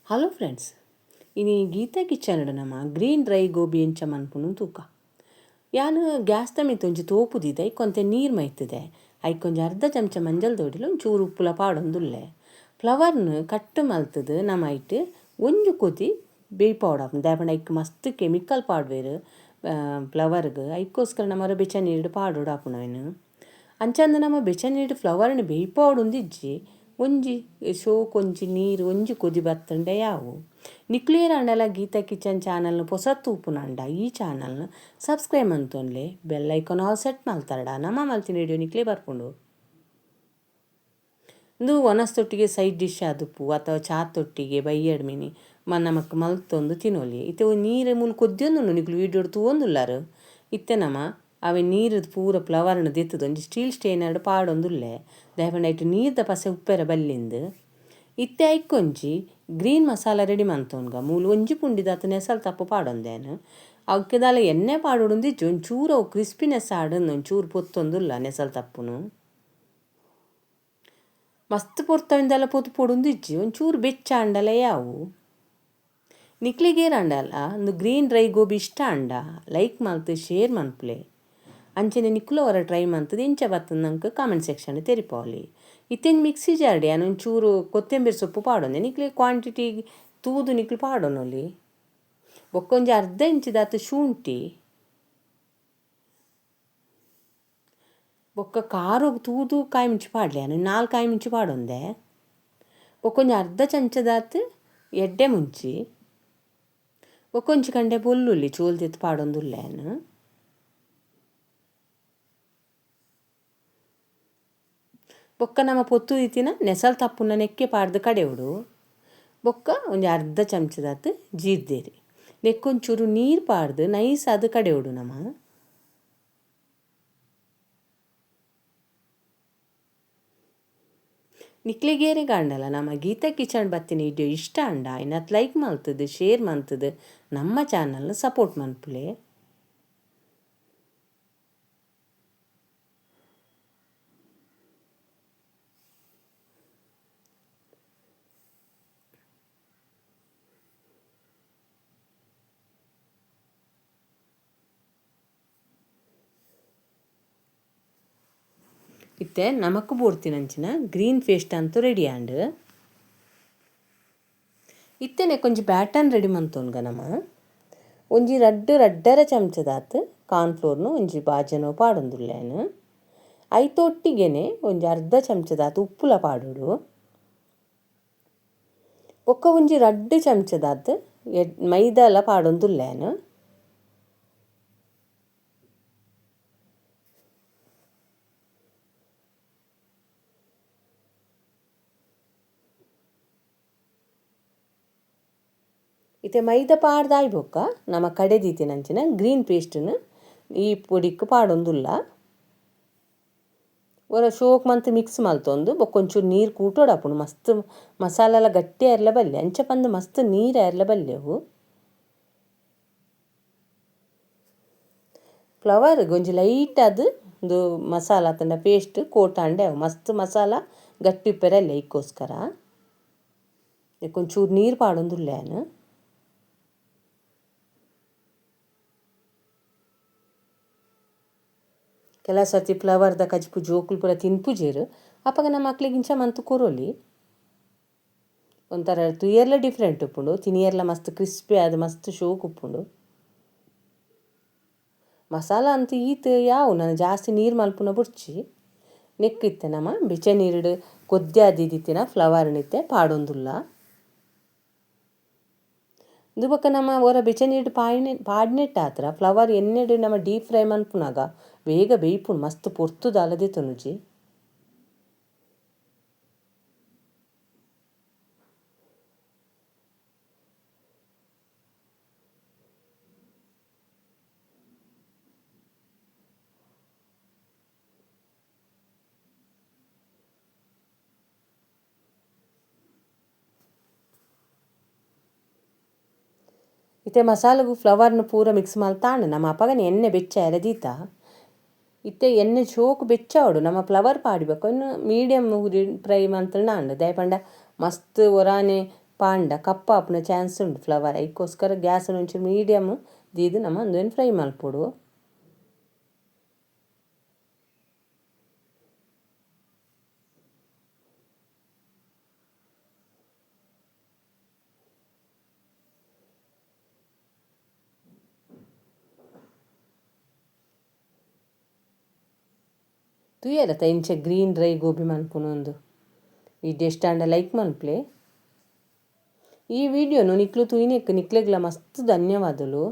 Hello friends, ಇನ್ನು Geetha kitchen ನಮ್ಮ green dry gobi ಎಂಚ ಮನ್ಪುನು ತೂಕ ಯಾನು ಗ್ಯಾಸ್ ತಮಿತ್ತು ಒಂಜಿ ತೋಪುದಿದೆ ಐಕೊಂತೆ ನೀರು ಮೈತದೆ ಐಕೊಂಜಿ ಅರ್ಧ ಚಮಚ ಮಂಜಲ್ ತೋಡಿಲು ಒಂಚೂರು ಉಪ್ಪುಲ ಪಾಡೊಂದುಲ್ಲೆ ಫ್ಲವರ್ನು ಕಟ್ ಮಲ್ತದು ನಮೈಟ್ ಒಂಜು ಕೊದಿ ಬೇಯ್ಪೌಡ ದಾಯಪಂಡ ಐಕ್ ಮಸ್ತ್ ಕೆಮಿಕಲ್ ಪಾಡ್ವೇರು ಫ್ಲವರ್ಗೆ ಐಕ್ಕೋಸ್ಕರ ನಮ್ಮರ ಬೆಚ್ಚ ನೀರು ಪಾಡೋಡು ಆಪುನವೇನು ಅಂಚಂದ ನಮ್ಮ ಬೆಚ್ಚ ನೀರು ಫ್ಲವರ್ನ ಬೇಯ್ಪೌಡೊಂದಿಜ್ಜಿ ಒಂಜಿ ಶೋಕ್ ಒಂಜಿ ನೀರು ಒಂಜಿ ಕೊದಿ ಬತ್ತಂಡೆ ಯಾವು ನಿಕ್ಲಿಯರ್ ಅಂಡಲ ಗೀತಾ ಕಿಚನ್ ಚಾನಲ್ನು ಪೊಸತ್ತು ಉಪ್ಪುನಂಡ ಈ ಚಾನಲ್ನ ಸಬ್ಸ್ಕ್ರೈಬ್ ಅಂತೊನ್ಲೆ ಬೆಲ್ ಐಕಾನ್ ಆಲ್ ಸೆಟ್ ಮಲ್ತಾರಡ ನಮ್ಮ ಮಲ್ತಿನ ವಿಡಿಯೋ ನಿಕ್ಲೇ ಬರ್ಕೊಂಡು ಇಂದು ಒನಸ್ತೊಟ್ಟಿಗೆ ಸೈಡ್ ಡಿಶ್ ಆದುಪ್ಪು ಅಥವಾ ಚಾತೊಟ್ಟಿಗೆ ಬೈಯಡ್ ಮೀನಿ ನಮಕ್ ಮಲ್ತೊಂದು ತಿನ್ನೋಲಿ ಇತ್ತೆ ನೀರು ಮೂಲು ಕೊದ್ದಿಯೊಂದು ನಿಕ್ಲು ವೀಡಿಯೋ ತೂವೊಂದುಲ್ಲಾರು ಇತ್ತೆ ನಮ್ಮ ಅವೆ ನೀರು ಪೂರ ಫ್ಲವರ್ನ ದೆತ್ತದು ಒಂಜಿ ಸ್ಟೀಲ್ ಸ್ಟೇನರ್ಡ್ ಪಾಡೊಂದುಲ್ಲೆ ದಾಯಪಂಡ ಐಟು ನೀರ್ದ ಪಸೆ ಉಪ್ಪೆರ ಬಲ್ಲಿಂದು ಇತ್ತೆ ಐಕ್ಕೊಂಜಿ ಗ್ರೀನ್ ಮಸಾಲ ರೆಡಿ ಮಂತೋನ್ಗ ಮೂಲು ಒಂಜಿ ಪುಂಡಿದಾತ ನೆಸಲ್ ತಪ್ಪು ಪಾಡೊಂದೇನು ಅವಕ್ಕೆದಾಲ ಎಣ್ಣೆ ಪಾಡೊಂದಿಜ್ಜಿ ಒಂಚೂರು ಅವು ಕ್ರಿಸ್ಪಿನೆಸ್ ಆಡನ್ನು ಒಂಚೂರು ಪೊತ್ತೊಂದುಲ್ಲ ನೆಸಲ್ ತಪ್ಪುನು ಮಸ್ತ್ ಪೊರ್ತವಿಂದೆಲ್ಲ ಪೊತ್ತು ಪೊಡೊಂದಿಜ್ಜಿ ಒಂಚೂರು ಬೆಚ್ಚ ಅಂಡಲ ಯಾವು ನಿಕ್ಲಿಗೇರು ಅಂಡಲ್ಲ ಒಂದು ಗ್ರೀನ್ ಡ್ರೈ ಗೋಬಿ ಇಷ್ಟ ಅಂಡ ಲೈಕ್ ಮಲ್ತು ಶೇರ್ ಮನ್ಪುಲೆ ಅಂಚನೆ ನಿಕ್ಲು ಅವರ ಟ್ರೈ ಮಂತದ್ದು ಇಂಚ ಬರ್ತದೆ ನಂಗೆ ಕಾಮೆಂಟ್ ಸೆಕ್ಷನ್ ತೆರಿಪವಲಿ ಇತ್ತೆಂದು ಮಿಕ್ಸಿ ಜಾರ್ಡಿ ಒಂಚೂರು ಕೊತ್ತಂಬರಿ ಸೊಪ್ಪು ಪಾಡೊಂದೆ ನಿಕ್ಲಿ ಕ್ವಾಂಟಿಟಿ ತೂದು ನಿಕ್ಲು ಪಾಡೋನಲ್ಲಿ ಬೊಕ್ಕೊಂಜಿ ಅರ್ಧ ಇಂಚಿದಾತು ಶುಂಠಿ ಬೊಕ್ಕ ಖಾರ ತೂದು ಕಾಯಿ ಮುಂಚಿ ಪಾಡಲಿ 4 ಕಾಯಿ ಮುಂಚಿ ಪಾಡೊಂದೆ ಬೊಕ್ಕೊಂಜಿ ಅರ್ಧ ಚಮಚದಾತು ಎಡ್ಡೆ ಮುಂಚಿ ಬೊಕ್ಕೊಂಜಿ ಕಂಡೆ ಬೆಳ್ಳುಳ್ಳಿ ಚೋಲ್ದೆತ್ತು ಪಾಡೊಂದುಲ್ಲೇನು ಬೊಕ್ಕ ನಮ್ಮ ಪೊತ್ತು ಇತ್ತಿನ ನೆಸಲ್ ತಪ್ಪುನ ನೆಕ್ಕೆ ಪಾಡ್ದು ಕಡೆವುಡು ಬೊಕ್ಕ ಒಂಜಿ ಅರ್ಧ ಚಮಚದಾತು ಜೀರ್ದೇರಿ ನೆಕ್ಕೊಂಚೂರು ನೀರು ಪಾಡ್ದು ನೈಸ್ ಅದು ಕಡೆವುಡು ನಮ್ಮ ನಿಕ್ಲಿಗೇರೆ ಕಾಂಡಲ್ಲ ನಮ್ಮ ಗೀತಾ ಕಿಚನ್ ಬತ್ತಿನ ವಿಡಿಯೋ ಇಷ್ಟ ಅಂಡ ಇನ್ನತ್ ಲೈಕ್ ಮಲ್ತದು ಶೇರ್ ಮಲ್ತದು ನಮ್ಮ ಚಾನಲ್ನ ಸಪೋರ್ಟ್ ಮನ್ಪುಲೆ ಇತ್ತೆ ನಮಕ್ ಬೋಡ್ತಿನಂಚಿನ ಗ್ರೀನ್ ಪೇಸ್ಟ್ ಅಂತೂ ರೆಡಿ ಆಂಡ್ ಇತ್ತೆನೆ ಕೊಂಚ ಬ್ಯಾಟನ್ ರೆಡಿ ಮಂತೋನ್ಗ ನಮ್ಮ ಒಂಜಿ ರಡ್ಡರ ಚಮಚದಾತು ಕಾರ್ನ್ಫ್ಲೋರ್ನು ಒಂಜಿ ಬಾಜನೋ ಪಾಡೊಂದುಲ್ಲೇನು ಐತೊಟ್ಟಿಗೆನೆ ಒಂಜಿ ಅರ್ಧ ಚಮಚದಾತು ಉಪ್ಪುಲ ಪಾಡೋಡು ಬೊಕ್ಕ ಒಂಜಿ ಚಮಚದಾತು ಮೈದಾಲ ಪಾಡೊಂದುಲ್ಲೇನು ಇತ್ತೆ ಮೈದಾ ಪಾಡ್ದಾಯ್ ಬೊಕ್ಕ ನಮ್ಮ ಕಡೆದೀತಿನಂಚಿನ ಗ್ರೀನ್ ಪೇಸ್ಟ್ನು ಈ ಪೊಡಿಕ್ ಪಾಡೊಂದುಲ್ಲ ಒರ ಶೋಕ್ ಮಂತ್ ಮಿಕ್ಸ್ ಮಲ್ತೊಂದು ಬೊಕ್ಕೊಂಚೂರು ನೀರು ಕೂಟೋಡಾಪುಂಡು ಮಸ್ತ್ ಮಸಾಲ ಎಲ್ಲ ಗಟ್ಟಿ ಇರಲ ಬಲ್ಲೆ ಅಂಚ ಪಂದು ಮಸ್ತ್ ನೀರು ಇರಲ ಬಲ್ಲೆವು ಫ್ಲವರ್ಗೆ ಒಂಜಿ ಲೈಟ್ ಅದು ಒಂದು ಮಸಾಲ ತಂಡ ಪೇಸ್ಟ್ ಕೋಟಾಂಡೆ ಅವು ಮಸ್ತ್ ಮಸಾಲ ಗಟ್ಟಿ ಉಪ್ಪೆರಲ್ಲ ಇಕ್ಕೋಸ್ಕರ ಒಂಚೂರು ನೀರು ಪಾಡೊಂದುಲ್ಲೇನು ಕೆಲ ಸರ್ತಿ ಫ್ಲವರ್ದ ಕಜ್ಪು ಜೋಕುಲು ಪೂರ ತಿನ್ಪುಜೇರು ಅಪ್ಪಗ ನಮ್ಮ ಮಕ್ಳಿಗೆ ಇಂಚ ಮಂತು ಕೊರೋಲಿ ಒಂಥರ ತುಯರ್ಲ ಡಿಫ್ರೆಂಟ್ ಉಪ್ಪುಂಡು ತಿನಿಯರ್ಲ ಮಸ್ತ್ ಕ್ರಿಸ್ಪಿ ಆದ ಮಸ್ತ್ ಶೋಕ್ ಉಪ್ಪುಂಡು ಮಸಾಲ ಅಂತೂ ಈತ್ ಯಾವು ನಾನು ಜಾಸ್ತಿ ನೀರು ಮಲ್ಪುನ ಬುಡ್ಚಿ ನೆಕ್ಕಿತ್ತೆ ನಮ್ಮ ಬೆಚ್ಚ ನೀರುಡು ಕೊದ್ದೆ ಆದಿದ್ದಿತ್ತಿನ ಫ್ಲವರ್ನಿತ್ತೆ ಪಾಡೊಂದುಲ್ಲ ಇದು ಬೊಕ್ಕ ನಮ್ಮ ಒರ ಬೆಚ್ಚ ನೀರು ಪಾಡ್ನೆಟ್ ಆತ್ರ ಫ್ಲವರ್ ಎಣ್ಣೆಡು ನಮ್ಮ ಡೀಪ್ ಫ್ರೈ ಮನ್ಪುನಾಗ ಬೇಗ ಬೇಯ್ಪುಂಡು ಮಸ್ತ್ ಪೊರ್ತುದು ಅಲದೆ ತೊನುಜಿ ಇತ್ತೆ ಮಸಾಲೆಗೂ ಫ್ಲವರ್ನು ಪೂರ ಮಿಕ್ಸ್ ಮಲ್ತಾಂಡು ನಮ್ಮ ಅಪ್ಪಗನ ಎಣ್ಣೆ ಬೆಚ್ಚ ಎರೆದೀತ ಇತ್ತೆ ಎಣ್ಣೆ ಚೋಕು ಬೆಚ್ಚವಡು ನಮ್ಮ ಫ್ಲವರ್ ಪಾಡಿಬೇಕು ಇನ್ನು ಮೀಡಿಯಮ್ ಫ್ರೈ ಮಂತಂಡ ಅಂಡು ದಯಪಂಡ ಮಸ್ತ್ ಒರಾನೆ ಪಾಂಡ ಕಪ್ಪ ಆಪುನ ಚಾನ್ಸ್ ಉಂಡು ಫ್ಲವರ್ ಐಕ್ಕೋಸ್ಕರ ಗ್ಯಾಸ್ నుంచి ಮೀಡಿಯಮ್ ದೀದು ನಮ್ಮ ಒಂದೊಂದು ಫ್ರೈ ಮಲ್ಪೊಡು. ತುಯೆರತ ಇಂಚ ಗ್ರೀನ್ ಡ್ರೈ ಗೋಬಿ ಮನ್ಪುನೊಂದು ವಿಡಿಯೋ ಇಷ್ಟ ಲೈಕ್ ಮನ್ಪ್ಲೆ. ಈ ವಿಡಿಯೋನು ನಿಕ್ಲು ತೂಯಿನೆಕ್ ನಿಕ್ಲೆಗ್ಲ ಮಸ್ತ್ ಧನ್ಯವಾದಗಳು.